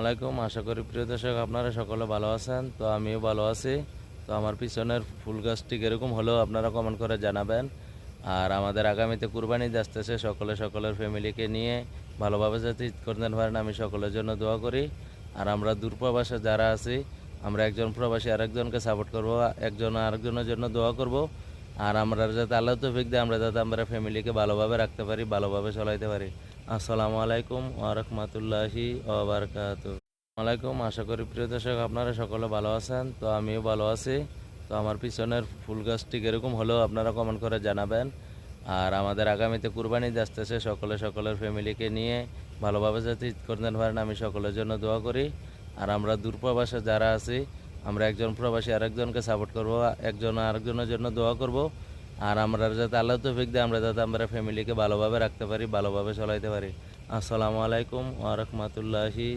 আলাইকুম, আশা করি প্রিয় দর্শক আপনারা সকলে ভালো আছেন। তো আমিও ভালো আছি। তো আমার পিছনের ফুল গাছটি এরকম হলেও আপনারা কমেন্ট করে জানাবেন। আর আমাদের আগামীতে কুরবানি ঈদ আসতেছে, সকলে সকলের ফ্যামিলিকে নিয়ে ভালোভাবে যাতে ঈদ করতে পারেন আমি সকলের জন্য দোয়া করি। আর আমরা দূরপ্রবাসে যারা আছি, আমরা একজন প্রবাসী আরেকজনকে সাপোর্ট করব, একজন আরেকজনের জন্য দোয়া করব। আর আমরা যাতে আল্লাহ তৌফিক দেয়, আমরা যাতে আমরা ফ্যামিলিকে ভালোভাবে রাখতে পারি, ভালোভাবে চলাইতে পারি। আসসালামু আলাইকুম ওয়া রাহমাতুল্লাহি ওয়া বারাকাতুহু। ওয়ালাইকুম, আশা করি প্রিয় দর্শক আপনারা সকলে ভালো আছেন। তো আমিও ভালো আছি। তো আমার পিছনের ফুল গাছটি এরকম হলেও আপনারা কমেন্ট করে জানাবেন। আর আমাদের আগামীতে কুরবানি ঈদ আসতেছে, সকলে সকলের ফ্যামিলিকে নিয়ে ভালোভাবে যাতে ঈদ করতে পারেন আমি সকলের জন্য দোয়া করি। আর আমরা দূরপ্রবাসে যারা আছি, আমরা একজন প্রবাসী আরেকজনকে সাপোর্ট করব, একজন আরেকজনের জন্য দোয়া করব। আর আমরা যাতে আল্লাহ তৌফিক দেয়, আমরা যাতে আমরা ফ্যামিলিকে ভালোভাবে রাখতে পারি, ভালোভাবে চলাইতে পারি। আসসালামু আলাইকুম ওয়া রাহমাতুল্লাহি